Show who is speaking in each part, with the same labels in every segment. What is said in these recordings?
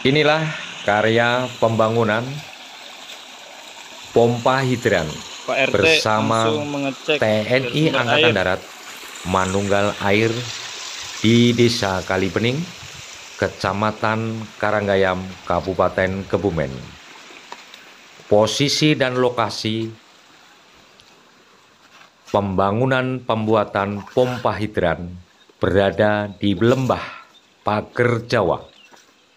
Speaker 1: Inilah karya pembangunan pompa hidran
Speaker 2: Pak RT
Speaker 1: bersama
Speaker 2: langsung mengecek
Speaker 1: TNI
Speaker 2: sumber
Speaker 1: Angkatan
Speaker 2: air.
Speaker 1: Darat Manunggal Air di Desa Kalibening, Kecamatan Karanggayam, Kabupaten Kebumen. Posisi dan lokasi pembuatan pompa hidran berada di Lembah Pager Jawa,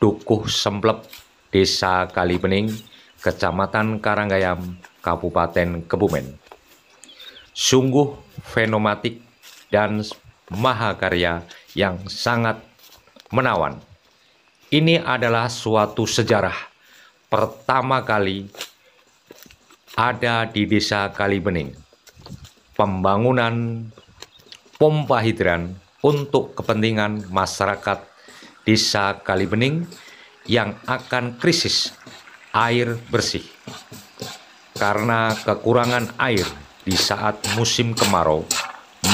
Speaker 1: Dukuh Semplep, Desa Kalibening, Kecamatan Karanggayam, Kabupaten Kebumen. Sungguh fenomatik dan mahakarya yang sangat menawan. Ini adalah suatu sejarah pertama kali ada di Desa Kalibening, pembangunan pompa hidran untuk kepentingan masyarakat Desa Kalibening yang akan krisis air bersih. Karena kekurangan air di saat musim kemarau,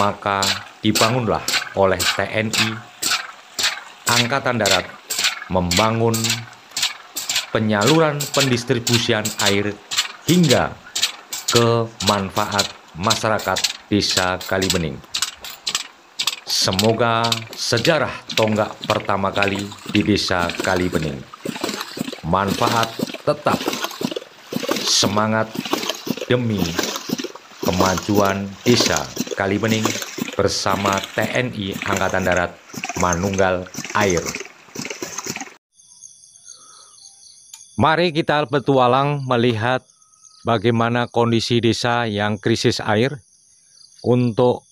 Speaker 1: maka dibangunlah oleh TNI Angkatan Darat membangun penyaluran pendistribusian air hingga ke manfaat masyarakat Desa Kalibening. Semoga sejarah tonggak pertama kali di Desa Kalibening. Manfaat tetap, semangat demi kemajuan Desa Kalibening bersama TNI Angkatan Darat Manunggal Air. Mari kita petualang melihat bagaimana kondisi desa yang krisis air untuk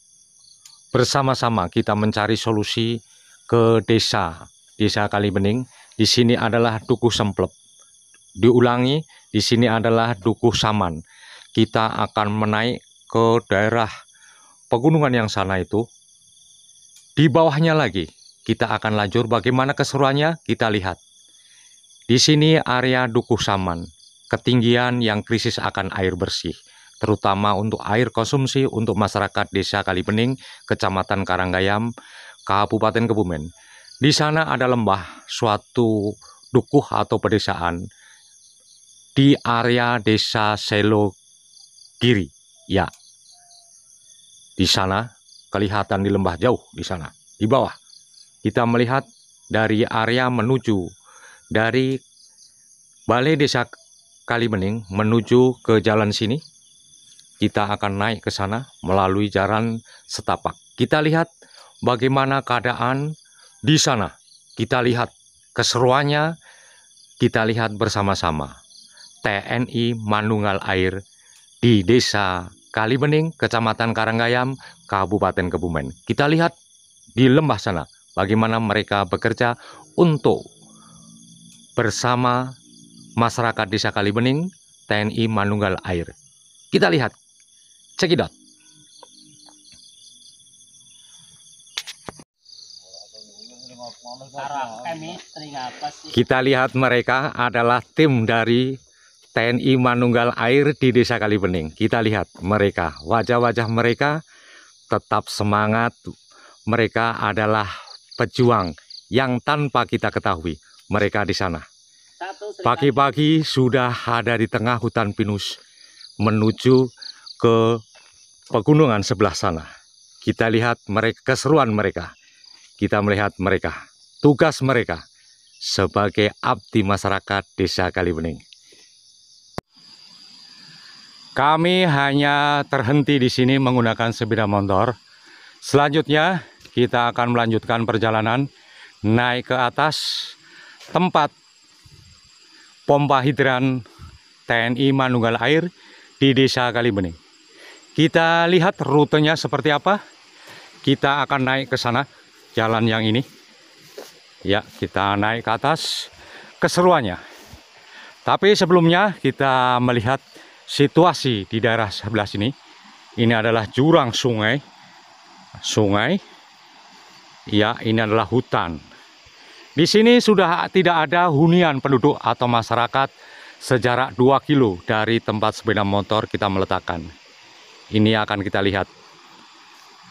Speaker 1: bersama-sama kita mencari solusi ke Desa Kalibening. Di sini adalah Dukuh Semplep. Diulangi, di sini adalah Dukuh Saman. Kita akan menaik ke daerah pegunungan yang sana itu. Di bawahnya lagi, kita akan lanjut bagaimana keseruannya, kita lihat. Di sini area Dukuh Saman, ketinggian yang krisis akan air bersih, terutama untuk air konsumsi untuk masyarakat Desa Kalibening, Kecamatan Karanggayam, Kabupaten Kebumen. Di sana ada lembah, suatu dukuh atau pedesaan di area Desa Selogiri. Ya, di sana kelihatan di lembah jauh di sana, di bawah. Kita melihat dari area menuju dari Balai Desa Kalibening menuju ke jalan sini. Kita akan naik ke sana melalui jalan setapak. Kita lihat bagaimana keadaan di sana. Kita lihat keseruannya, kita lihat bersama-sama. TNI Manunggal Air di Desa Kalibening, Kecamatan Karanggayam, Kabupaten Kebumen. Kita lihat di lembah sana bagaimana mereka bekerja untuk bersama masyarakat Desa Kalibening, TNI Manunggal Air. Kita lihat, cekidot. Kita lihat mereka adalah tim dari TNI Manunggal Air di Desa Kalibening. Kita lihat mereka, wajah-wajah mereka tetap semangat. Mereka adalah pejuang yang tanpa kita ketahui mereka di sana. Pagi-pagi sudah ada di tengah hutan pinus menuju ke pegunungan sebelah sana. Kita lihat mereka, keseruan mereka. Kita melihat mereka, tugas mereka sebagai abdi masyarakat Desa Kalibening. Kami hanya terhenti di sini menggunakan sepeda motor. Selanjutnya kita akan melanjutkan perjalanan naik ke atas tempat pompa hidran TNI Manunggal Air di Desa Kalibening. Kita lihat rutenya seperti apa. Kita akan naik ke sana, jalan yang ini. Ya, kita naik ke atas, keseruannya. Tapi sebelumnya kita melihat situasi di daerah sebelah sini. Ini adalah jurang sungai. Ya, ini adalah hutan. Di sini sudah tidak ada hunian penduduk atau masyarakat sejarak 2 kilo dari tempat sepeda motor kita meletakkan. Ini akan kita lihat.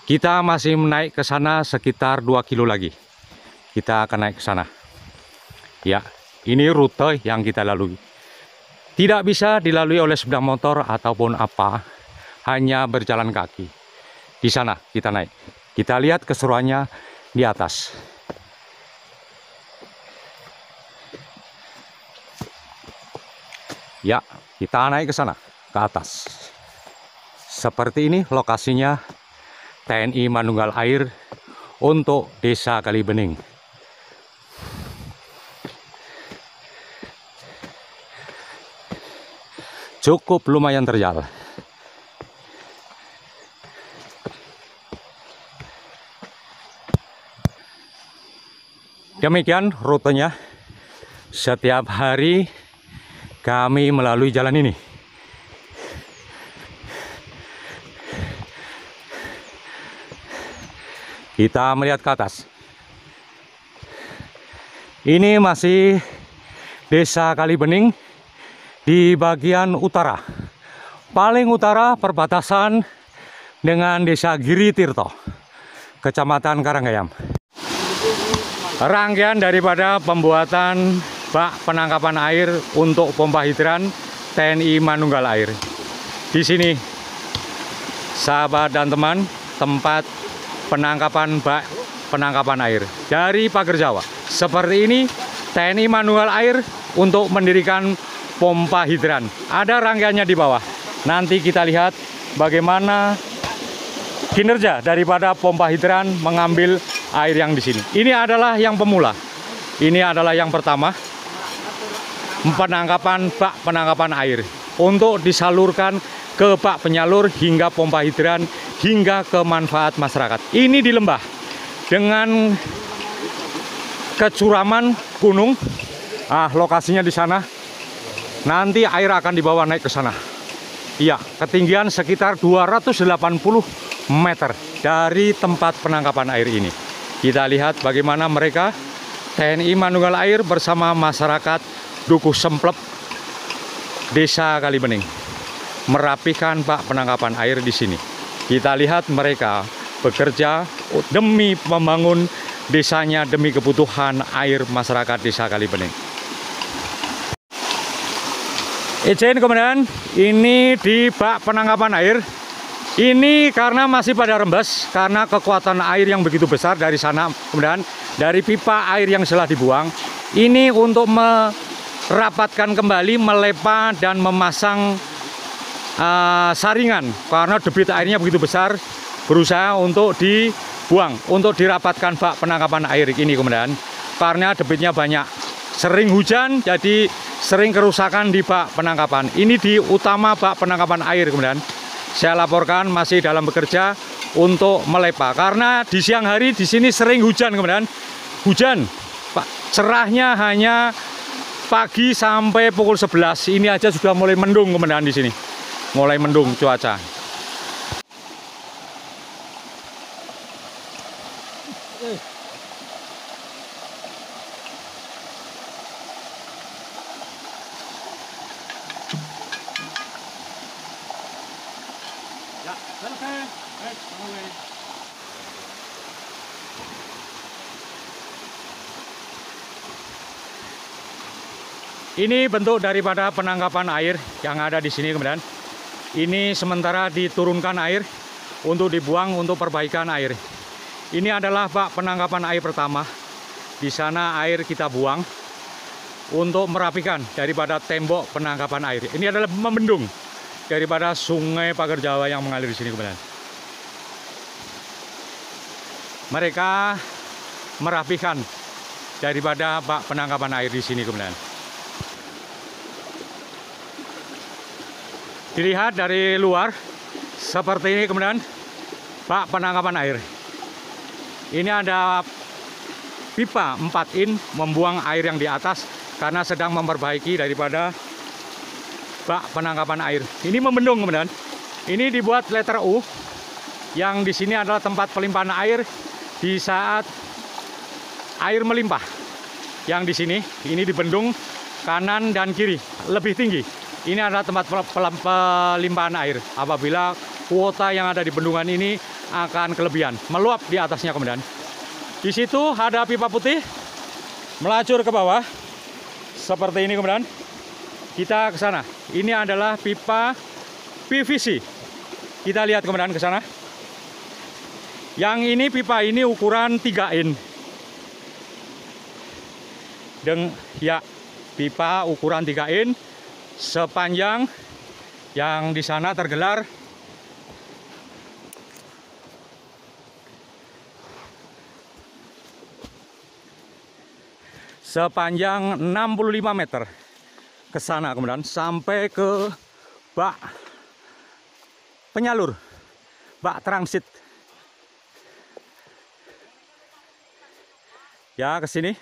Speaker 1: Kita masih menaik ke sana sekitar 2 kilo lagi. Kita akan naik ke sana. Ya, Ini rute yang kita lalui. Tidak bisa dilalui oleh sepeda motor ataupun apa, hanya berjalan kaki. Di sana kita naik. Kita lihat keseruannya di atas. Ya, kita naik ke sana, ke atas. Seperti ini lokasinya TNI Manunggal Air untuk Desa Kalibening. Cukup lumayan terjal. Demikian rutenya. Setiap hari kami melalui jalan ini. Kita melihat ke atas. Ini masih Desa Kalibening di bagian utara. Paling utara perbatasan dengan Desa Giritirto, Kecamatan Karanggayam. Rangkaian daripada pembuatan bak penangkapan air untuk pompa hidran TNI Manunggal Air. Di sini, sahabat dan teman, tempat penangkapan bak penangkapan air dari pagar Jawa. Seperti ini TNI Manunggal Air untuk mendirikan pompa hidran. Ada rangkaiannya di bawah. Nanti kita lihat bagaimana kinerja daripada pompa hidran mengambil air yang di sini. Ini adalah yang pemula. Ini adalah yang pertama. Penangkapan bak penangkapan air untuk disalurkan ke bak penyalur hingga pompa hidran hingga ke manfaat masyarakat. Ini di lembah dengan kecuraman gunung. Lokasinya di sana. Nanti air akan dibawa naik ke sana. Iya, ketinggian sekitar 280 meter dari tempat penangkapan air ini. Kita lihat bagaimana mereka TNI Manunggal Air bersama masyarakat Dukuh Semplep Desa Kalibening merapikan bak penangkapan air di sini. Kita lihat mereka bekerja demi membangun desanya, demi kebutuhan air masyarakat Desa Kalibening. Izin Komandan, ini di bak penangkapan air. Ini karena masih pada rembes, karena kekuatan air yang begitu besar dari sana, kemudian dari pipa air yang telah dibuang. Ini untuk merapatkan kembali, melepa dan memasang saringan, karena debit airnya begitu besar, berusaha untuk dibuang, untuk dirapatkan bak penangkapan air ini, Komandan. Karena debitnya banyak, sering hujan, jadi sering kerusakan di bak penangkapan. Ini di utama bak penangkapan air, Komandan. Saya laporkan masih dalam bekerja untuk melepa, karena di siang hari di sini sering hujan, Komandan. Hujan, Pak, cerahnya hanya pagi sampai pukul 11. Ini aja sudah mulai mendung, Komandan, di sini. Mulai mendung cuaca. Ini bentuk daripada penangkapan air yang ada di sini, kemudian ini sementara diturunkan air untuk dibuang untuk perbaikan air. Ini adalah bak penangkapan air pertama. Di sana air kita buang untuk merapikan daripada tembok penangkapan air. Ini adalah membendung daripada sungai Pagar Jawa yang mengalir di sini, kemudian mereka merapikan daripada bak penangkapan air di sini, kemudian dilihat dari luar seperti ini, kemudian bak penangkapan air. Ini ada pipa 4 in membuang air yang di atas karena sedang memperbaiki daripada bak penangkapan air. Ini membendung, kemudian ini dibuat letter U, yang di sini adalah tempat pelimpahan air di saat air melimpah. Yang di sini ini dibendung kanan dan kiri lebih tinggi. Ini adalah tempat pelimpahan air. Apabila kuota yang ada di bendungan ini akan kelebihan, meluap di atasnya, kemudian di situ ada pipa putih melacur ke bawah seperti ini kemudian. Kita ke sana. Ini adalah pipa PVC. Kita lihat kemudian ke sana. Yang ini pipa ini ukuran 3 in. Ya, pipa ukuran 3 in sepanjang yang di sana tergelar sepanjang 65 meter ke sana kemudian sampai ke bak penyalur, bak transit. Ya, ke sini.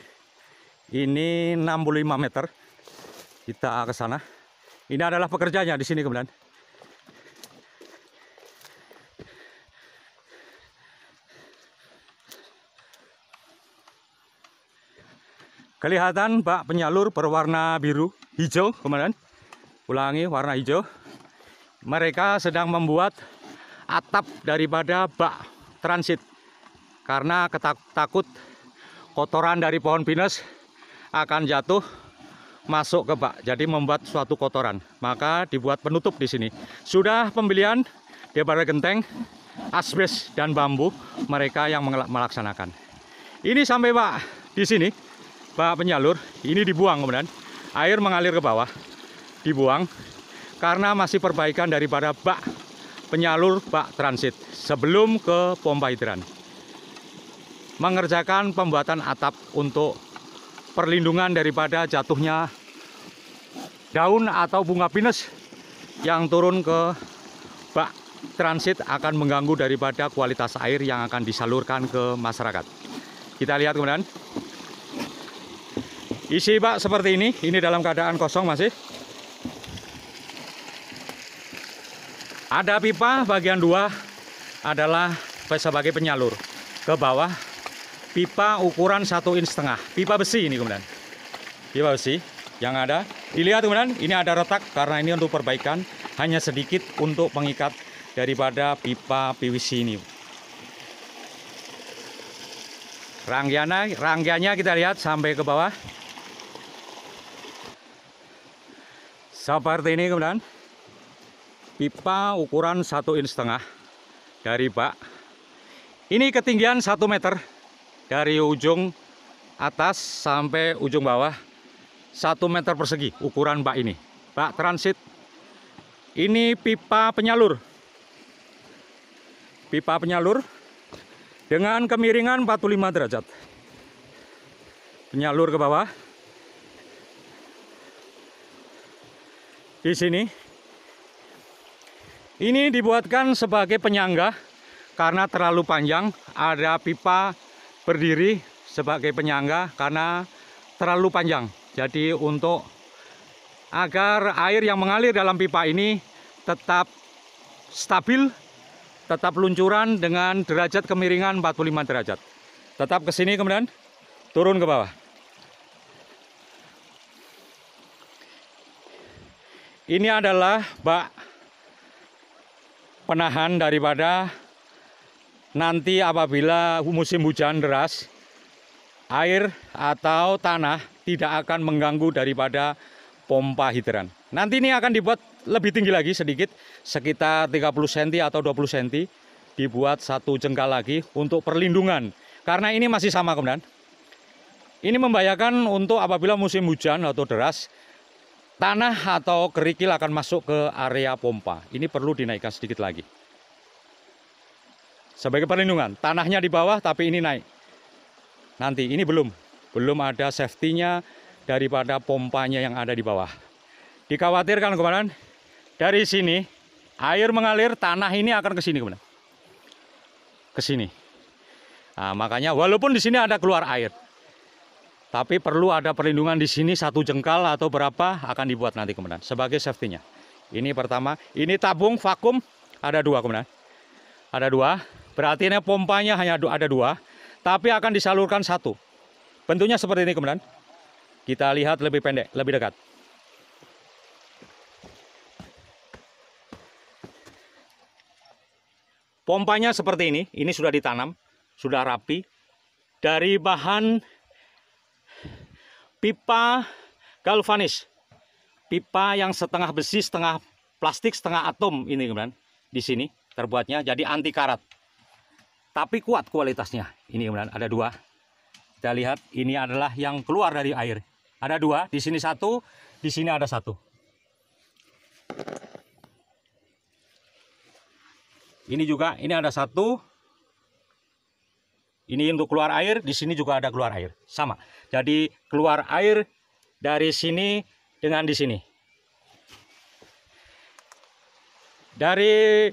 Speaker 1: Ini 65 meter. Kita ke sana. Ini adalah pekerjanya di sini kemudian. Kelihatan bak penyalur berwarna biru, hijau kemudian. Ulangi, warna hijau. Mereka sedang membuat atap daripada bak transit. Karena takut kotoran dari pohon pinus akan jatuh masuk ke bak. Jadi membuat suatu kotoran. Maka dibuat penutup di sini. Sudah pembelian daripada genteng, asbes dan bambu, mereka yang melaksanakan. Ini sampai bak di sini. Bak penyalur ini dibuang kemudian air mengalir ke bawah, dibuang karena masih perbaikan daripada bak penyalur bak transit sebelum ke pompa hidran. Mengerjakan pembuatan atap untuk perlindungan daripada jatuhnya daun atau bunga pinus yang turun ke bak transit akan mengganggu daripada kualitas air yang akan disalurkan ke masyarakat. Kita lihat kemudian. Isi bak seperti ini dalam keadaan kosong masih. Ada pipa bagian 2 adalah sebagai penyalur. Ke bawah pipa ukuran 1,5 in. Pipa besi ini kemudian. Pipa besi yang ada. Dilihat kemudian ini ada retak karena ini untuk perbaikan. Hanya sedikit untuk pengikat daripada pipa PVC ini. Rangkaiannya kita lihat sampai ke bawah. Seperti ini kemudian. Pipa ukuran 1,5 in dari bak. Ini ketinggian 1 meter dari ujung atas sampai ujung bawah. 1 meter persegi ukuran bak ini. Bak transit. Ini pipa penyalur. Pipa penyalur dengan kemiringan 45 derajat. Penyalur ke bawah. Di sini ini dibuatkan sebagai penyangga karena terlalu panjang. Ada pipa berdiri sebagai penyangga karena terlalu panjang. Jadi untuk agar air yang mengalir dalam pipa ini tetap stabil, tetap luncuran dengan derajat kemiringan 45 derajat. Tetap ke sini kemudian turun ke bawah. Ini adalah bak penahan daripada nanti apabila musim hujan deras, air atau tanah tidak akan mengganggu daripada pompa hidran. Nanti ini akan dibuat lebih tinggi lagi sedikit, sekitar 30 cm atau 20 cm. Dibuat 1 jengkal lagi untuk perlindungan. Karena ini masih sama kemudian. Ini membahayakan untuk apabila musim hujan atau deras, tanah atau kerikil akan masuk ke area pompa. Ini perlu dinaikkan sedikit lagi. Sebagai perlindungan, tanahnya di bawah tapi ini naik. Nanti ini belum ada safety-nya daripada pompanya yang ada di bawah. Dikhawatirkan kemarin dari sini air mengalir, tanah ini akan ke sini kemudian. Ke sini. Nah, makanya walaupun di sini ada keluar air, tapi perlu ada perlindungan di sini 1 jengkal atau berapa akan dibuat nanti kemudian sebagai safety-nya. Ini pertama, ini tabung vakum ada 2 kemudian. Ada 2, berarti ini pompanya hanya ada 2, tapi akan disalurkan 1. Bentuknya seperti ini kemudian. Kita lihat lebih pendek, lebih dekat. Pompanya seperti ini sudah ditanam, sudah rapi dari bahan pipa
Speaker 2: galvanis. Pipa yang setengah besi, setengah plastik, setengah atom ini kemudian di sini terbuatnya, jadi anti karat. Tapi kuat kualitasnya. Ini kemudian ada dua. Kita lihat ini adalah yang keluar dari air. Ada dua, di sini satu, di sini ada satu. Ini juga, ini ada satu. Ini untuk keluar air, di sini juga ada keluar air. Sama. Jadi keluar air dari sini dengan di sini. Dari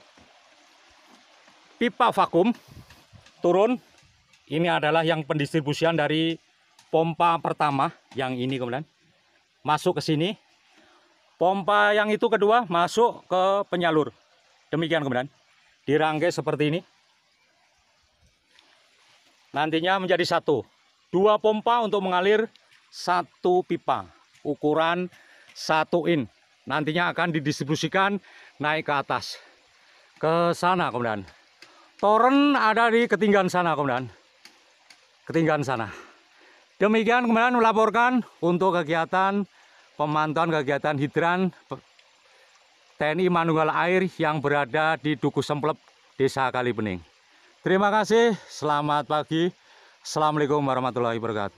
Speaker 2: pipa vakum turun, ini adalah yang pendistribusian dari pompa pertama, yang ini kemudian masuk ke sini. Pompa yang itu kedua masuk ke penyalur. Demikian kemudian dirangkai seperti ini. Nantinya menjadi satu. Dua pompa untuk mengalir satu pipa. Ukuran 1 in. Nantinya akan didistribusikan naik ke atas. Ke sana kemudian. Toren ada di ketinggian sana kemudian. Ketinggian sana. Demikian kemudian melaporkan untuk kegiatan pemantauan kegiatan hidran TNI Manunggal Air yang berada di Duku Semplep, Desa Kalibening. Terima kasih, selamat pagi. Assalamualaikum warahmatullahi wabarakatuh.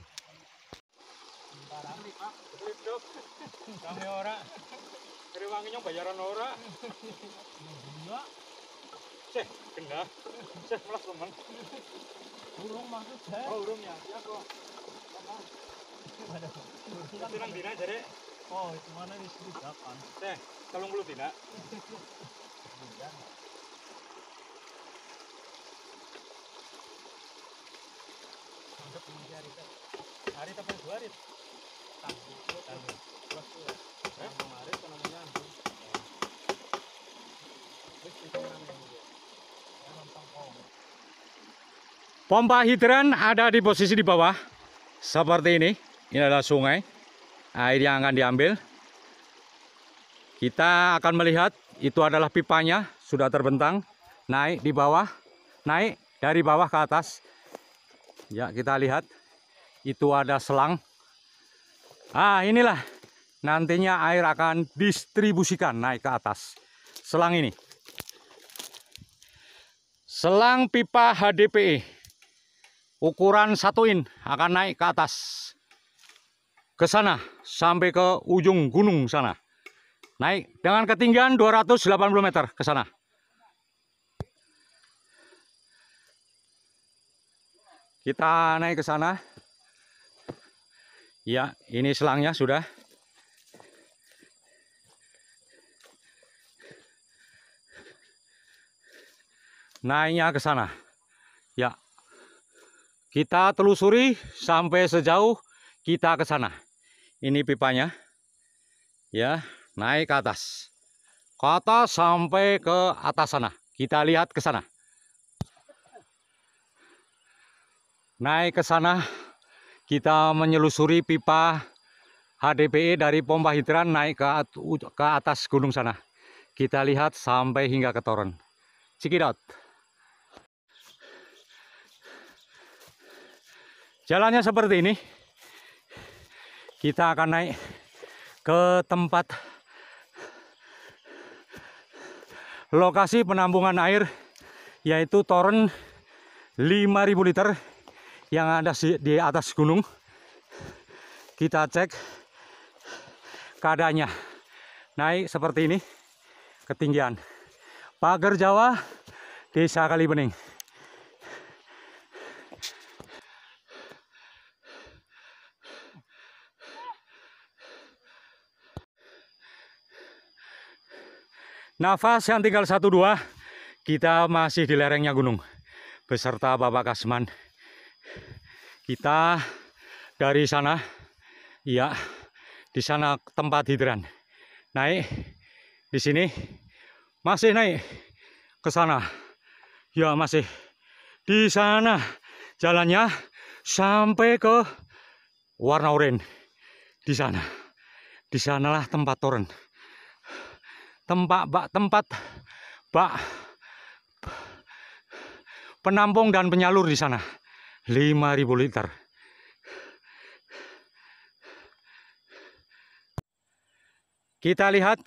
Speaker 3: Oh, itu mana di sini kapan?
Speaker 2: Tolong dulu tidak. Hari tapang dua hari. Pompa hidran ada di posisi di bawah seperti ini. Ini adalah sungai, air yang akan diambil. Kita akan melihat itu adalah pipanya sudah terbentang, naik di bawah, naik dari bawah ke atas. Ya, kita lihat itu ada selang. Inilah nantinya air akan distribusikan naik ke atas. Selang ini. Selang pipa HDPE. Ukuran 1 in akan naik ke atas. Ke sana sampai ke ujung gunung sana. Naik dengan ketinggian 280 meter ke sana. Kita naik ke sana. Ya, ini selangnya sudah. Naiknya ke sana. Ya. Kita telusuri sampai sejauh kita ke sana. Ini pipanya. Ya, naik ke atas. Ke atas sampai ke atas sana. Kita lihat ke sana. Naik ke sana, kita menyelusuri pipa HDPE dari pompa hidran naik ke atas gunung sana. Kita lihat sampai hingga ke toren. Cikidot. Jalannya seperti ini. Kita akan naik ke tempat lokasi penampungan air, yaitu toren 5.000 liter yang ada di atas gunung. Kita cek keadaannya. Naik seperti ini ketinggian. Pagar Jawa, Desa Kalibening. Nafas yang tinggal 1-2, kita masih di lerengnya gunung beserta Bapak Kasman. Kita dari sana, ya, di sana tempat hidran. Naik di sini, masih naik ke sana. Ya, masih di sana jalannya sampai ke warna oranye. Di sana. Di sanalah tempat toren. Tempat penampung dan penyalur di sana. 5.000 liter. Kita lihat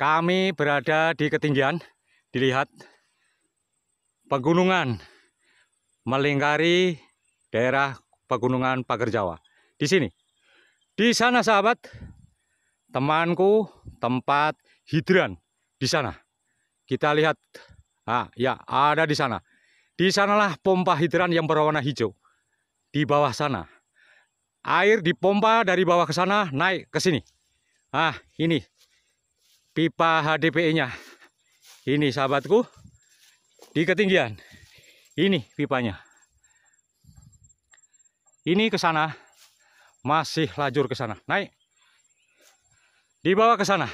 Speaker 2: kami berada di ketinggian, dilihat pegunungan melingkari daerah pegunungan Pagar Jawa. Di sini, di sana sahabat, temanku tempat hidran di sana. Kita lihat, ya ada di sana. Di sanalah pompa hidran yang berwarna hijau. Di bawah sana, air dipompa dari bawah ke sana naik ke sini. Ini pipa HDPE-nya. Ini sahabatku, di ketinggian. Ini pipanya. Ini ke sana, masih lajur ke sana, naik. Di bawah ke sana,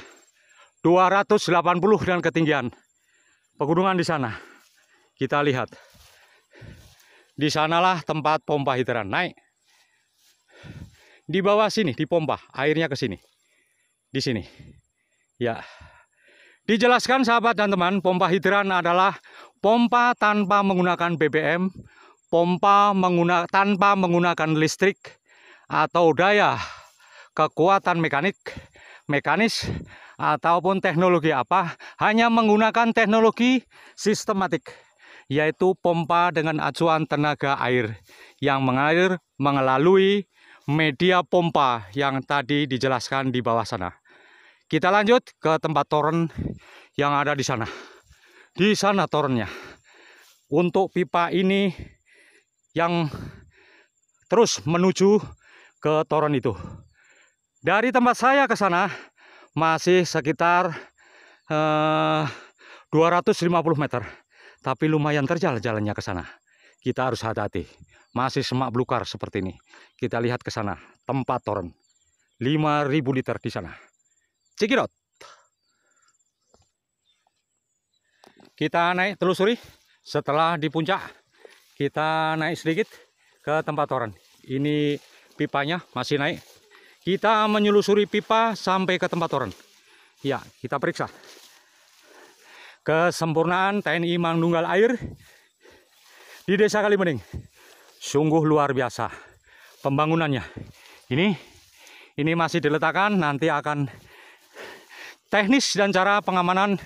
Speaker 2: 280 dan ketinggian pegunungan di sana. Kita lihat. Di sanalah tempat pompa hidran, naik. Di bawah sini dipompa, airnya ke sini. Di sini. Ya. Dijelaskan sahabat dan teman, pompa hidran adalah pompa tanpa menggunakan BBM, pompa tanpa menggunakan listrik atau daya kekuatan mekanis ataupun teknologi apa, hanya menggunakan teknologi sistematik, yaitu pompa dengan acuan tenaga air yang mengalir melalui media pompa yang tadi dijelaskan di bawah sana. Kita lanjut ke tempat toren yang ada di sana. Di sana torennya. Untuk pipa ini yang terus menuju ke toren itu. Dari tempat saya ke sana masih sekitar 250 meter. Tapi lumayan terjal jalannya ke sana. Kita harus hati-hati. Masih semak belukar seperti ini. Kita lihat ke sana, tempat toren. 5.000 liter di sana. Cikidot. Kita naik telusuri. Setelah di puncak, kita naik sedikit ke tempat toren. Ini pipanya masih naik. Kita menyelusuri pipa sampai ke tempat toren. Ya, kita periksa. Kesempurnaan TNI Manunggal Air di Desa Kalibening. Sungguh luar biasa pembangunannya. Ini masih diletakkan, nanti akan teknis dan cara pengamanan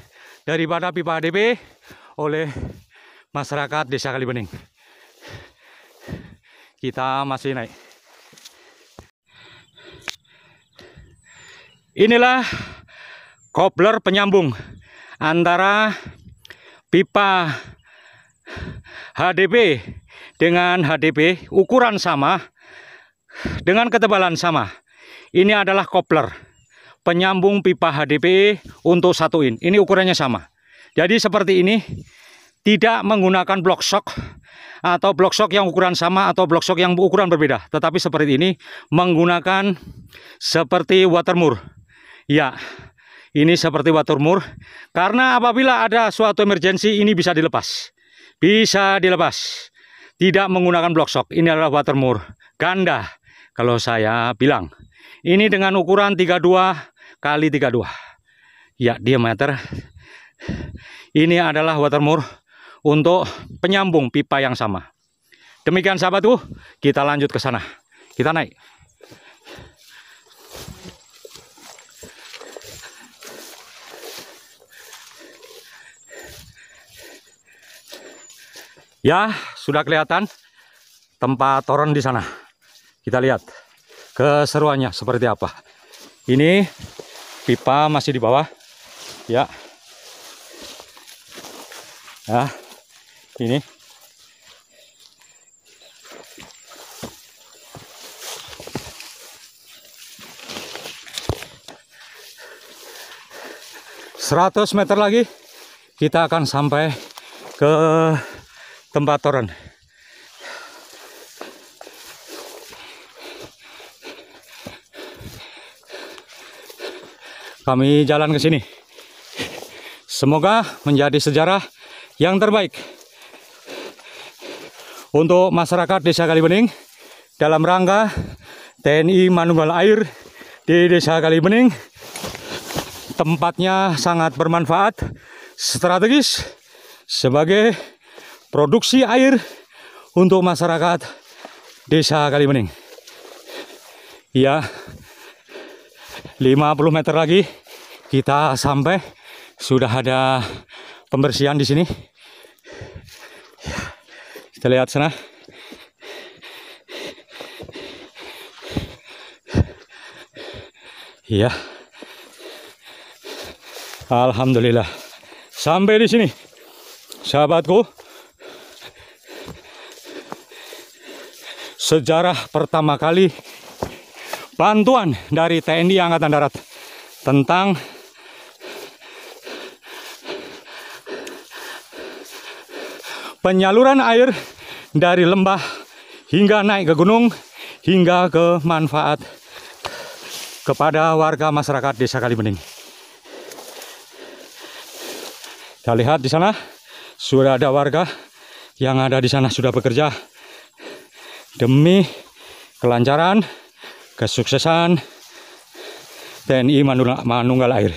Speaker 2: daripada pipa HDP oleh masyarakat Desa Kalibening. Kita masih naik. Inilah kopler penyambung antara pipa HDP dengan HDP, ukuran sama, dengan ketebalan sama. Ini adalah kopler penyambung pipa HDP untuk 1 in. Ini ukurannya sama. Jadi seperti ini, tidak menggunakan blok shock atau blok shock yang ukuran sama atau blok shock yang ukuran berbeda. Tetapi seperti ini menggunakan seperti watermur. Ya, ini seperti watermur. Karena apabila ada suatu emergensi, ini bisa dilepas. Bisa dilepas. Tidak menggunakan blok shock. Ini adalah watermur ganda. Kalau saya bilang. Ini dengan ukuran 32 kali 32. Ya, diameter. Ini adalah watermur untuk penyambung pipa yang sama. Demikian sahabatku, kita lanjut ke sana. Kita naik. Ya, sudah kelihatan tempat toren di sana. Kita lihat keseruannya seperti apa. Ini pipa masih di bawah. Ya. Nah, ini. Seratus meter lagi kita akan sampai ke tempat toren. Kami jalan ke sini. Semoga menjadi sejarah yang terbaik untuk masyarakat Desa Kalibening dalam rangka TNI Manunggal Air di Desa Kalibening. Tempatnya sangat bermanfaat, strategis sebagai produksi air untuk masyarakat Desa Kalibening. Ya, 50 meter lagi kita sampai. Sudah ada pembersihan di sini. Kita lihat sana. Iya. Alhamdulillah. Sampai di sini, sahabatku. Sejarah pertama kali bantuan dari TNI Angkatan Darat tentang penyaluran air dari lembah hingga naik ke gunung hingga ke manfaat kepada warga masyarakat Desa Kalibening. Kita lihat di sana sudah ada warga yang ada di sana sudah bekerja demi kelancaran, kesuksesan TNI Manunggal Air.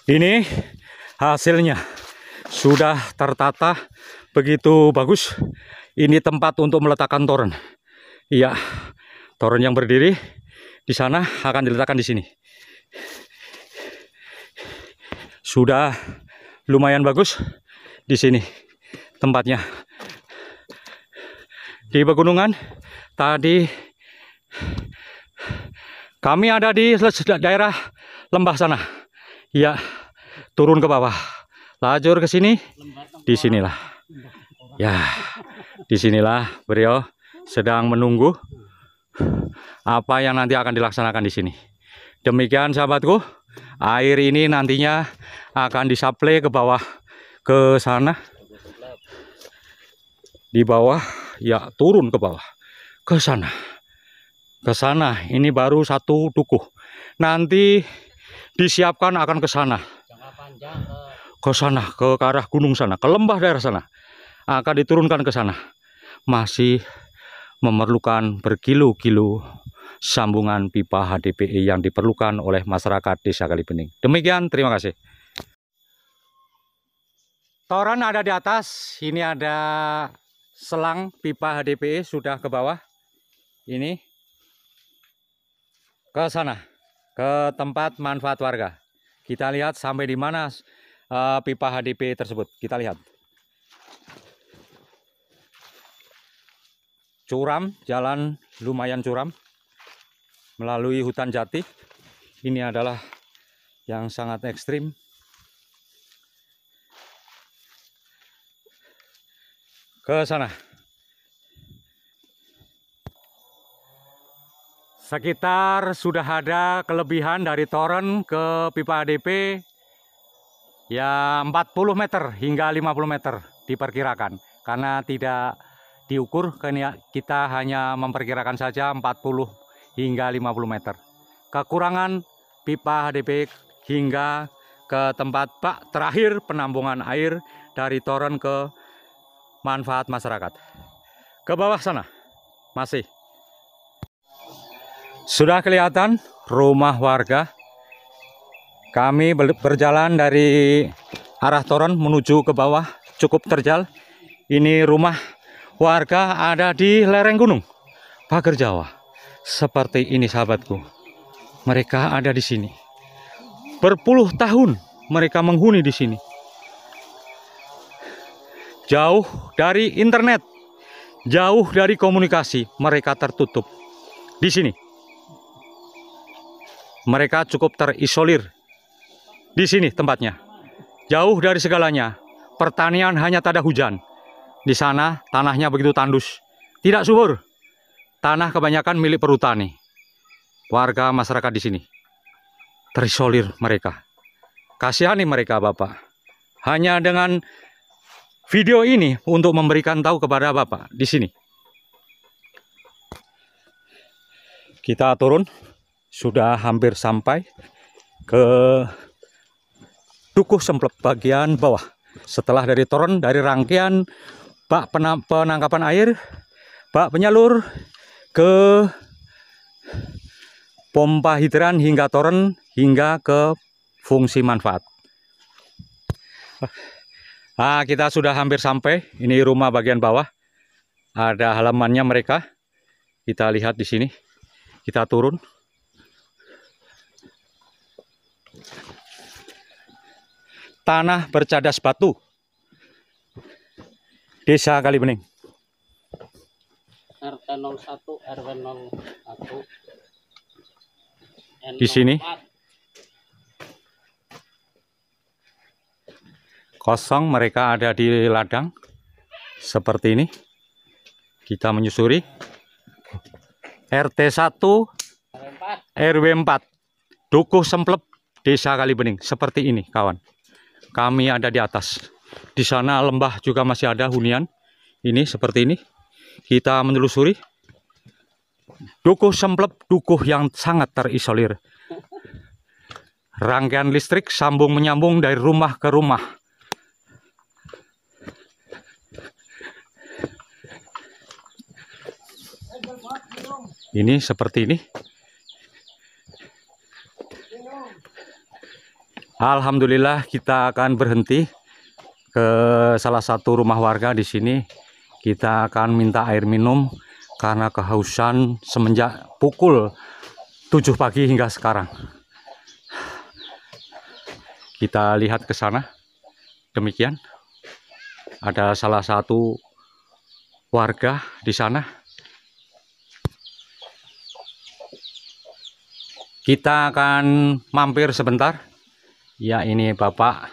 Speaker 2: Ini hasilnya sudah tertata begitu bagus. Ini tempat untuk meletakkan toren. Iya, toren yang berdiri di sana akan diletakkan di sini. Sudah lumayan bagus di sini tempatnya. Di pegunungan tadi kami ada di daerah lembah sana. Ya, turun ke bawah, lajur ke sini, di sinilah. Ya, di sinilah beliau sedang menunggu apa yang nanti akan dilaksanakan di sini. Demikian sahabatku, air ini nantinya akan disuplai ke bawah, ke sana. Di bawah, ya turun ke bawah, ke sana. Ke sana, ini baru satu dukuh. Nanti disiapkan akan ke sana. Ke sana, ke arah gunung sana, ke lembah daerah sana. Akan diturunkan ke sana. Masih memerlukan berkilo-kilo sambungan pipa HDPE yang diperlukan oleh masyarakat Desa Kalibening. Demikian, terima kasih. Toren ada di atas, ini ada selang pipa HDPE sudah ke bawah. Ini ke sana, ke tempat manfaat warga. Kita lihat sampai di mana pipa HDPE tersebut. Kita lihat. Curam, jalan lumayan curam melalui hutan jati. Ini adalah yang sangat ekstrim. Ke sana. Sekitar sudah ada kelebihan dari toren ke pipa HDP ya 40 meter hingga 50 meter diperkirakan. Karena tidak diukur, kita hanya memperkirakan saja 40 hingga 50 meter. Kekurangan pipa HDP hingga ke tempat bak terakhir penampungan air dari toren ke manfaat masyarakat. Ke bawah sana masih. Sudah kelihatan rumah warga. Kami berjalan dari arah toren menuju ke bawah, cukup terjal. Ini rumah warga ada di lereng gunung Pager Jawa. Seperti ini sahabatku. Mereka ada di sini. Berpuluh tahun mereka menghuni di sini. Jauh dari internet, jauh dari komunikasi, mereka tertutup di sini. Mereka cukup terisolir di sini tempatnya. Jauh dari segalanya. Pertanian hanya tada hujan. Di sana tanahnya begitu tandus, tidak subur. Tanah kebanyakan milik perhutani. Warga masyarakat di sini terisolir mereka. Kasihani mereka, Bapak. Hanya dengan video ini untuk memberikan tahu kepada Bapak di sini. Kita turun, sudah hampir sampai ke Dukuh Semplep bagian bawah. Setelah dari toren, dari rangkaian bak penangkapan air, bak penyalur ke pompa hidran hingga toren hingga ke fungsi manfaat. Nah, kita sudah hampir sampai. Ini rumah bagian bawah. Ada halamannya mereka. Kita lihat di sini. Kita turun. Tanah bercadas batu. Desa Kalibening.
Speaker 3: RT 01 RW 01
Speaker 2: Di sini kosong, mereka ada di ladang seperti ini. Kita menyusuri RT 1 RW 4 Dukuh Semplep, Desa Kalibening. Seperti ini kawan. Kami ada di atas. Di sana lembah juga masih ada hunian. Ini seperti ini. Kita menelusuri Dukuh Semplep, dukuh yang sangat terisolir. Rangkaian listrik sambung menyambung dari rumah ke rumah. Ini seperti ini. Alhamdulillah, kita akan berhenti ke salah satu rumah warga di sini. Kita akan minta air minum karena kehausan semenjak pukul 7 pagi hingga sekarang. Kita lihat ke sana. Demikian. Ada salah satu warga di sana. Kita akan mampir sebentar. Ya, ini Bapak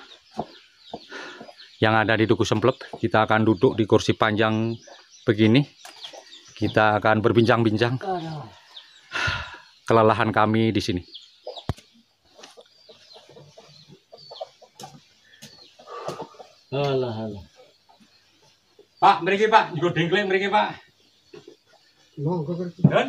Speaker 2: yang ada di Dukuh Semplep. Kita akan duduk di kursi panjang begini. Kita akan berbincang-bincang kelelahan kami di sini.
Speaker 3: Alah.
Speaker 2: Pak, mriki Pak, juga dengkleng mriki Pak. Dan?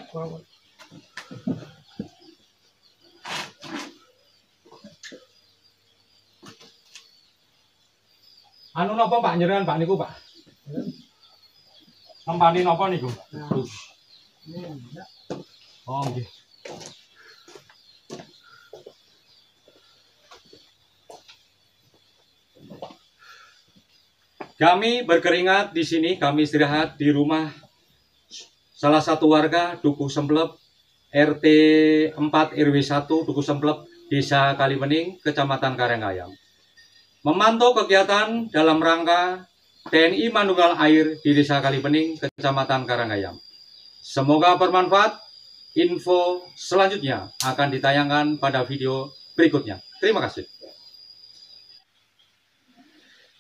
Speaker 2: Anu napa Pak nyeran Pak niku Pak? Nempani napa niku? Oh nggih. Kami berkeringat di sini, kami istirahat di rumah salah satu warga Dukuh Semplep, RT 4 RW 1 Dukuh Semplep, Desa Kalibening, Kecamatan Karanggayam. Memantau kegiatan dalam rangka TNI Manunggal Air di Desa Kalibening, Kecamatan Karanggayam. Semoga bermanfaat. Info selanjutnya akan ditayangkan pada video berikutnya. Terima kasih.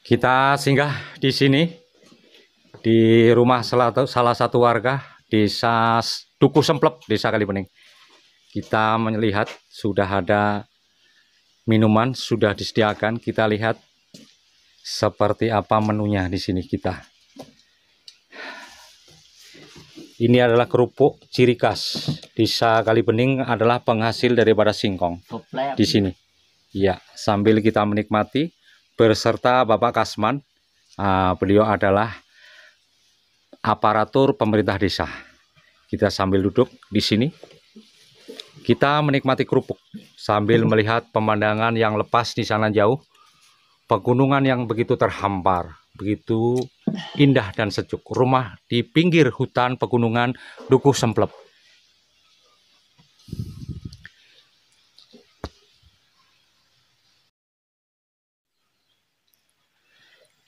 Speaker 2: Kita singgah di sini di rumah salah satu warga Desa Dukuh Semplep, Desa Kalibening. Kita melihat sudah ada minuman sudah disediakan. Kita lihat seperti apa menunya di sini kita. Ini adalah kerupuk ciri khas Desa Kalibening, adalah penghasil daripada singkong di sini. Ya, sambil kita menikmati berserta Bapak Kasman. Beliau adalah aparatur pemerintah desa. Kita sambil duduk di sini. Kita menikmati kerupuk sambil melihat pemandangan yang lepas di sana jauh. Pegunungan yang begitu terhampar, begitu indah dan sejuk. Rumah di pinggir hutan pegunungan Dukuh Semplep.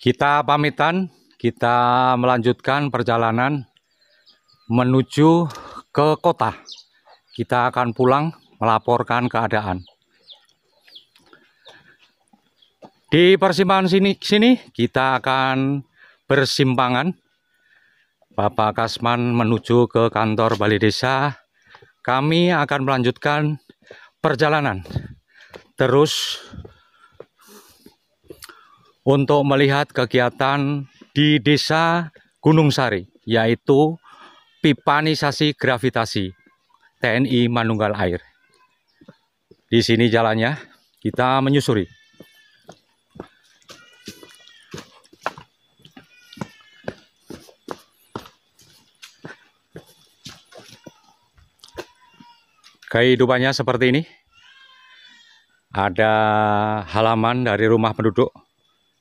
Speaker 2: Kita pamitan, kita melanjutkan perjalanan menuju ke kota. Kita akan pulang melaporkan keadaan. Di persimpangan sini kita akan bersimpangan. Bapak Kasman menuju ke kantor Balai Desa. Kami akan melanjutkan perjalanan terus untuk melihat kegiatan di Desa Gunung Sari, yaitu pipanisasi gravitasi TNI Manunggal Air. Di sini jalannya, kita menyusuri. Kehidupannya seperti ini. Ada halaman dari rumah penduduk.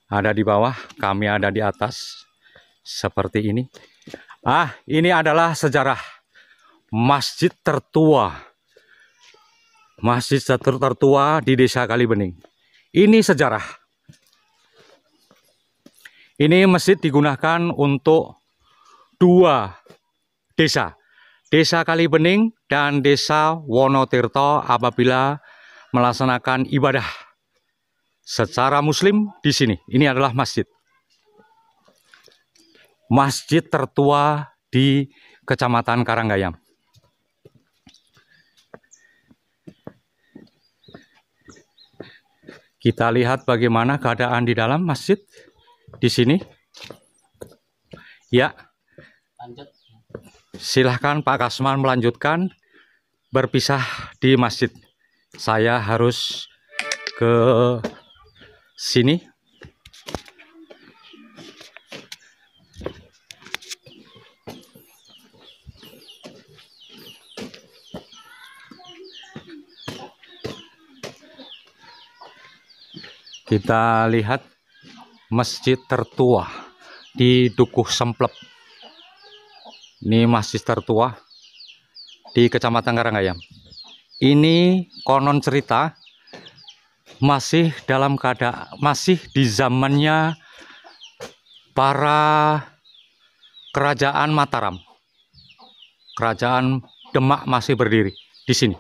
Speaker 2: ada di bawah, kami ada di atas. Seperti ini. Ini adalah sejarah masjid tertua. Masjid tertua di Desa Kalibening. Ini sejarah. Ini masjid digunakan untuk dua desa. Desa Kalibening dan Desa Wonotirto apabila melaksanakan ibadah secara muslim di sini. Ini adalah masjid. Masjid tertua di Kecamatan Karanggayam. Kita lihat bagaimana keadaan di dalam masjid di sini. Ya.
Speaker 3: Lanjut.
Speaker 2: Silahkan Pak Kasman melanjutkan berpisah di masjid. Saya harus ke sini. Kita lihat masjid tertua di Dukuh Semplep. Ini masjid tertua di Kecamatan Karanggayam. Ini konon cerita masih dalam keadaan masih di zamannya para kerajaan Mataram. Kerajaan Demak masih berdiri di sini.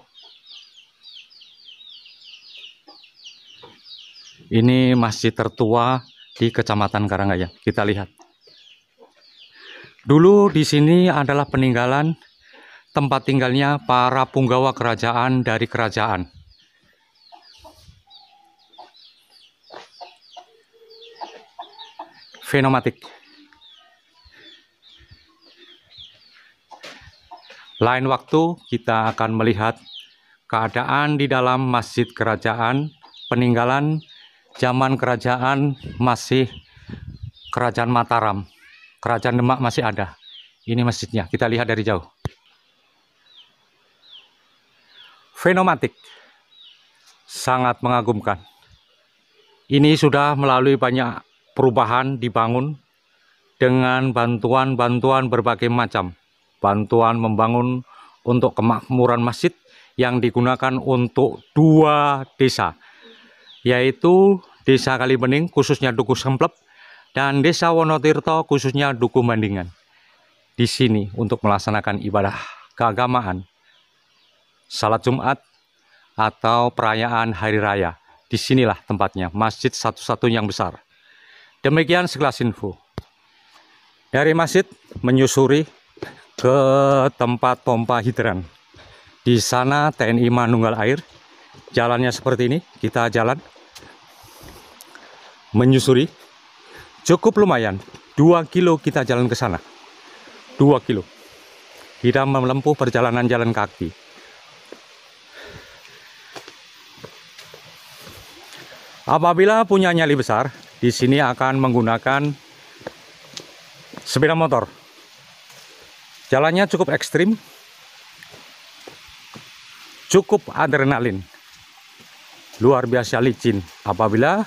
Speaker 2: Ini masjid tertua di Kecamatan Karanggayam. Kita lihat. Dulu di sini adalah peninggalan tempat tinggalnya para punggawa kerajaan dari kerajaan. Fenomatik. Lain waktu kita akan melihat keadaan di dalam masjid kerajaan, peninggalan zaman kerajaan masih kerajaan Mataram. Kerajaan Demak masih ada. Ini masjidnya, kita lihat dari jauh. Fenomatik. Sangat mengagumkan. Ini sudah melalui banyak perubahan dibangun dengan bantuan-bantuan berbagai macam. Bantuan membangun untuk kemakmuran masjid yang digunakan untuk dua desa. Yaitu Desa Kalibening, khususnya Dukuh Semplep, dan Desa Wonotirto khususnya Dukuh Mandingan. Di sini untuk melaksanakan ibadah keagamaan, salat Jumat atau perayaan hari raya. Disinilah tempatnya, masjid satu-satunya yang besar. Demikian sekelas info. Dari masjid menyusuri ke tempat pompa hidran. Di sana TNI Manunggal Air. Jalannya seperti ini, kita jalan menyusuri. Cukup lumayan, 2 kilo kita jalan ke sana. 2 kilo. Kita menempuh perjalanan jalan kaki. Apabila punya nyali besar, di sini akan menggunakan sepeda motor. Jalannya cukup ekstrim, cukup adrenalin, luar biasa licin. Apabila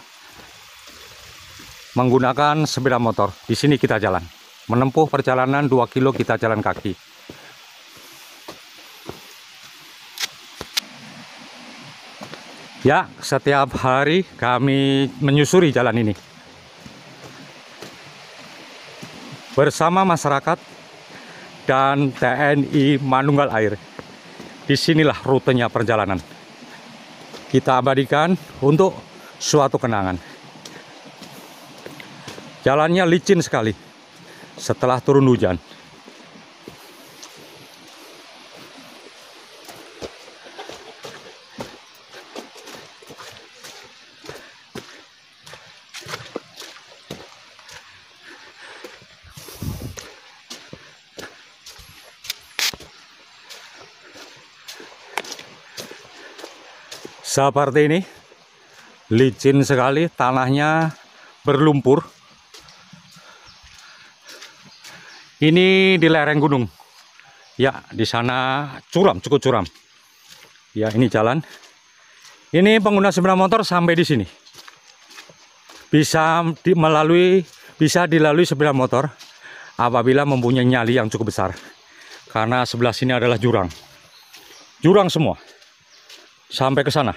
Speaker 2: menggunakan sepeda motor, di sini kita jalan, menempuh perjalanan 2 kilo kita jalan kaki. Ya, setiap hari kami menyusuri jalan ini bersama masyarakat dan TNI Manunggal Air. Disinilah rutenya perjalanan. Kita abadikan untuk suatu kenangan. Jalannya licin sekali setelah turun hujan. Seperti ini, licin sekali, tanahnya berlumpur. Ini di lereng gunung. Ya, di sana curam, cukup curam. Ya, ini jalan. Ini pengguna sepeda motor sampai di sini. bisa dilalui sepeda motor apabila mempunyai nyali yang cukup besar. Karena sebelah sini adalah jurang. Jurang semua. Sampai ke sana.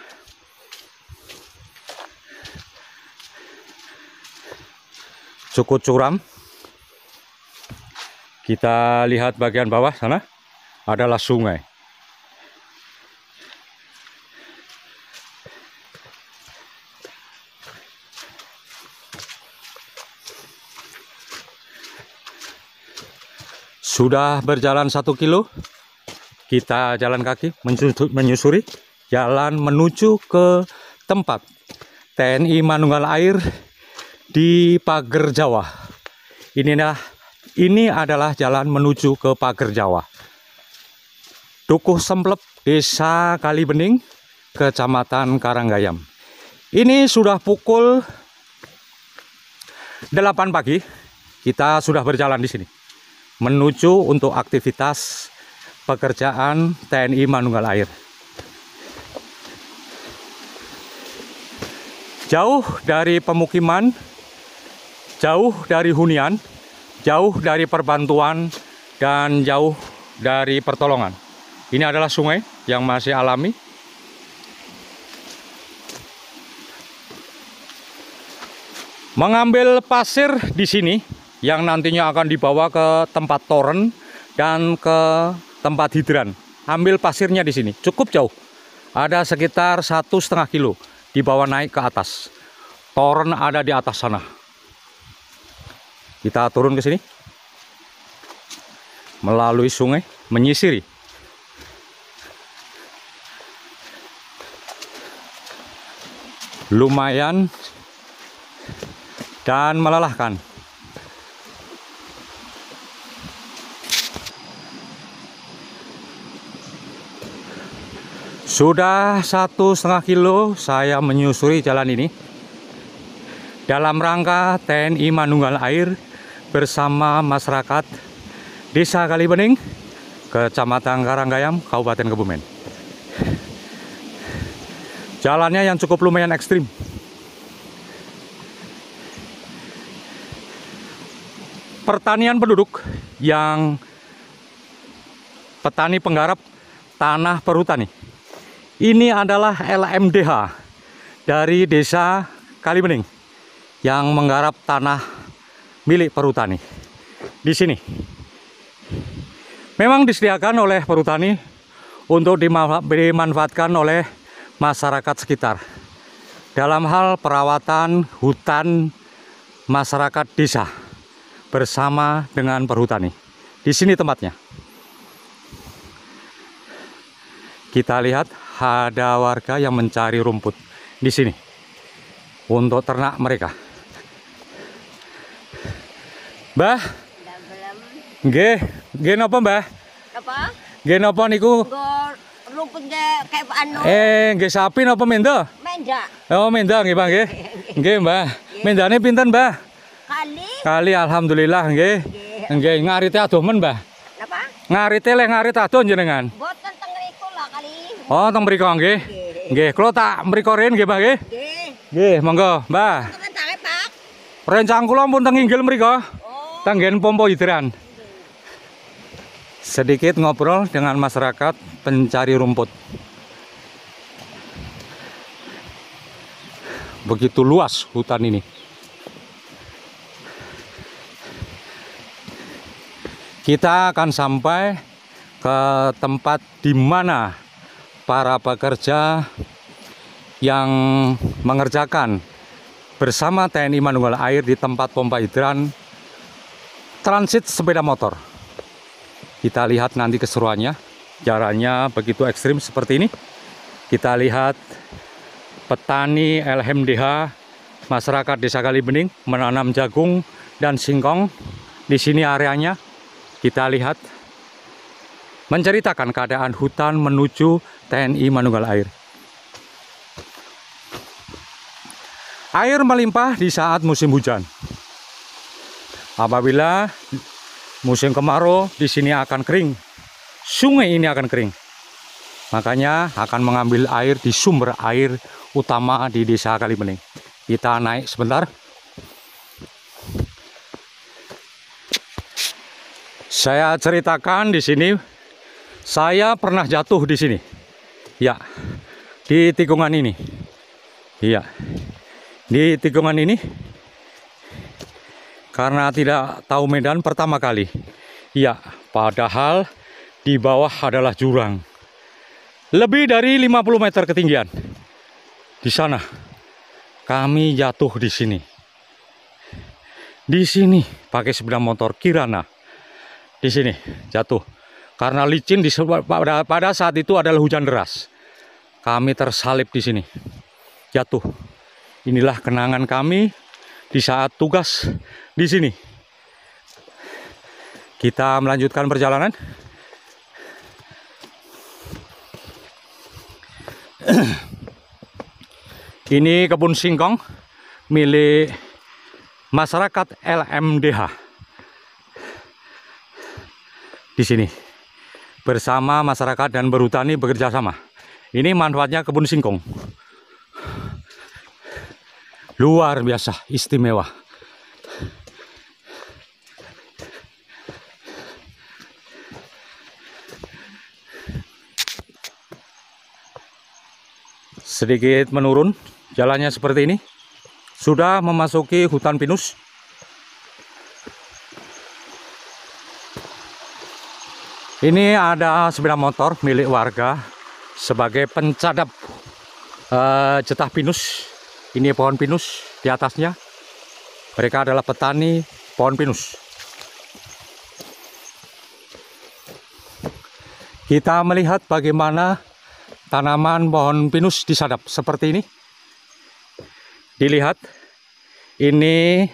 Speaker 2: Cukup curam. Kita lihat bagian bawah sana adalah sungai. Sudah berjalan 1 kilo, kita jalan kaki menyusuri jalan menuju ke tempat TNI Manunggal Air di Pager Jawa. Ini adalah jalan menuju ke Pager Jawa. Dukuh Semplep, Desa Kalibening, Kecamatan Karanggayam. Ini sudah pukul 8 pagi, kita sudah berjalan di sini menuju untuk aktivitas pekerjaan TNI Manunggal Air. Jauh dari pemukiman, jauh dari hunian, jauh dari perbantuan, dan jauh dari pertolongan. Ini adalah sungai yang masih alami. Mengambil pasir di sini yang nantinya akan dibawa ke tempat toren dan ke tempat hidran. Ambil pasirnya di sini, cukup jauh. Ada sekitar 1,5 kilo dibawa naik ke atas. Toren ada di atas sana. Kita turun ke sini. Melalui sungai, menyisiri. Lumayan dan melelahkan. Sudah 1,5 kilo saya menyusuri jalan ini dalam rangka TNI Manunggal Air bersama masyarakat Desa Kalibening, Kecamatan Karanggayam, Kabupaten Kebumen. Jalannya yang cukup lumayan ekstrim. Pertanian penduduk yang petani penggarap tanah perhutani. Ini adalah LMDH dari Desa Kalibening yang menggarap tanah milik perhutani. Di sini memang disediakan oleh perhutani untuk dimanfaatkan oleh masyarakat sekitar dalam hal perawatan hutan masyarakat desa bersama dengan perhutani. Di sini tempatnya. Kita lihat ada warga yang mencari rumput di sini untuk ternak mereka. Mbah, nggih napa Mbah?
Speaker 4: Apa?
Speaker 2: Nggih napa niku?
Speaker 4: Rumput kayak anu.
Speaker 2: Nggih sapi napa menda?
Speaker 4: Menda.
Speaker 2: Oh, menda nggih, Mbah nggih. Nggih, Mbah. Mendane pinten, Mbah?
Speaker 4: Kali.
Speaker 2: Alhamdulillah nggih. Nggih, ngarite adoh men, Mbah.
Speaker 4: Apa?
Speaker 2: Ngarite leh ngarit adoh jenengan.
Speaker 4: Boten teng mriku lah kali.
Speaker 2: Oh, teng mriko nggih. Nggih, kula tak mriko rin nggih, Mbah nggih.
Speaker 4: Nggih.
Speaker 2: Nggih, monggo, Mbah.
Speaker 4: Rencane, Pak.
Speaker 2: Rencang kula pun teng inggil mriko.
Speaker 4: Oh.
Speaker 2: Tenggen pompo hidran. Sedikit ngobrol dengan masyarakat pencari rumput. Begitu luas hutan ini. Kita akan sampai ke tempat di mana para pekerja yang mengerjakan bersama TNI Manunggal Air di tempat pompa hidran transit sepeda motor. Kita lihat nanti keseruannya. Jalannya begitu ekstrim seperti ini. Kita lihat petani LMDH masyarakat Desa Kalibening menanam jagung dan singkong. Di sini areanya. Kita lihat menceritakan keadaan hutan menuju TNI Manunggal Air. Air melimpah di saat musim hujan. Apabila musim kemarau, di sini akan kering. Sungai ini akan kering. Makanya akan mengambil air di sumber air utama di Desa Kalibening. Kita naik sebentar. Saya ceritakan di sini, saya pernah jatuh di sini. Ya, di tikungan ini. Iya. Di tikungan ini karena tidak tahu medan pertama kali. Iya, padahal di bawah adalah jurang. Lebih dari 50 meter ketinggian. Di sana kami jatuh di sini. Di sini pakai sepeda motor Kirana. Di sini jatuh. Karena licin pada saat itu adalah hujan deras. Kami tersalib di sini. Jatuh. Inilah kenangan kami di saat tugas di sini. Kita melanjutkan perjalanan. Ini kebun singkong milik masyarakat LMDH. Di sini bersama masyarakat dan berhutani bekerja sama. Ini manfaatnya kebun singkong. Luar biasa, istimewa. Sedikit menurun, jalannya seperti ini. Sudah memasuki hutan pinus. Ini ada sepeda motor milik warga sebagai pencadap getah pinus. Ini pohon pinus di atasnya. Mereka adalah petani pohon pinus. Kita melihat bagaimana tanaman pohon pinus disadap seperti ini. Dilihat, ini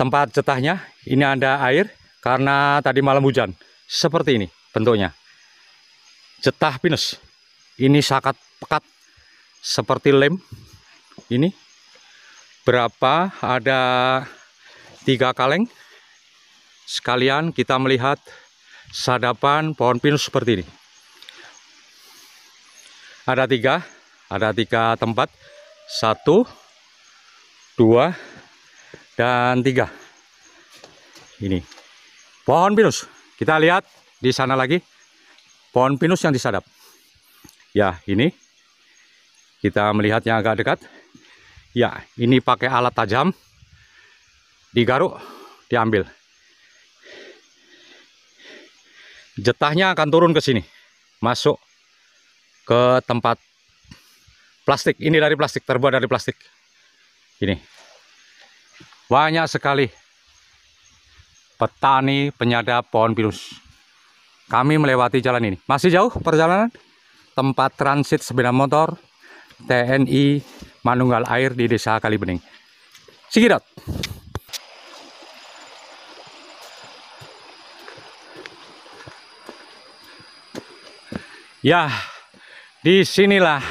Speaker 2: tempat getahnya. Ini ada air karena tadi malam hujan. Seperti ini bentuknya. Getah pinus. Ini sangat pekat seperti lem. Ini berapa? Ada 3 kaleng. Sekalian kita melihat sadapan pohon pinus seperti ini. Ada 3 tempat. 1, 2, dan 3. Ini pohon pinus. Kita lihat di sana lagi pohon pinus yang disadap. Ya, ini kita melihat yang agak dekat. Ya, ini pakai alat tajam, digaruk, diambil. Getahnya akan turun ke sini, masuk ke tempat plastik. Ini dari plastik, terbuat dari plastik. Ini banyak sekali petani penyadap pohon pinus. Kami melewati jalan ini. Masih jauh perjalanan. Tempat transit sepeda motor TNI Manunggal Air di Desa Kalibening. Sikidot. Ya, disinilah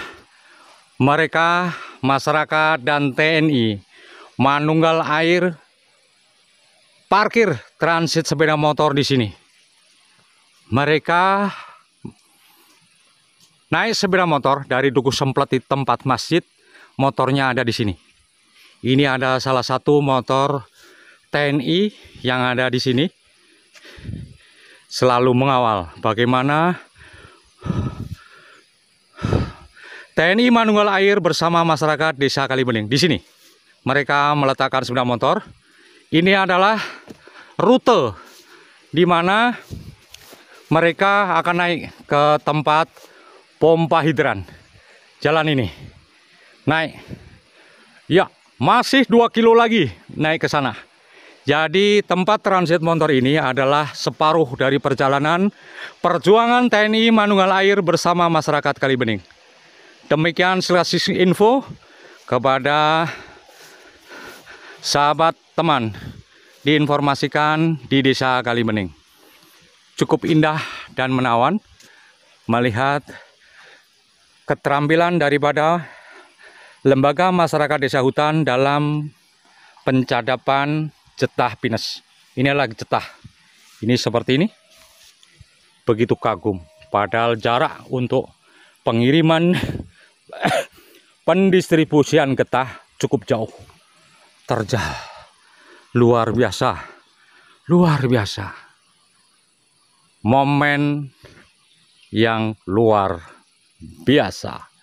Speaker 2: mereka, masyarakat dan TNI Manunggal Air parkir transit sepeda motor di sini. Mereka naik sepeda motor dari Dukuh Semplet di tempat masjid. Motornya ada di sini. Ini ada salah satu motor TNI yang ada di sini. Selalu mengawal bagaimana TNI Manunggal Air bersama masyarakat Desa Kalibening. Di sini mereka meletakkan sepeda motor. Ini adalah rute di mana mereka akan naik ke tempat pompa hidran. Jalan ini naik. Ya, masih 2 kilo lagi naik ke sana. Jadi tempat transit motor ini adalah separuh dari perjalanan perjuangan TNI Manunggal Air bersama masyarakat Kalibening. Demikian selesai info kepada sahabat teman, diinformasikan di Desa Kalibening. Cukup indah dan menawan melihat keterampilan daripada lembaga masyarakat desa hutan dalam pencadapan getah pinus. Ini adalah getah. Ini seperti ini. Begitu kagum. Padahal jarak untuk pengiriman pendistribusian getah cukup jauh. Terjal. Luar biasa. Luar biasa. momen yang luar biasa.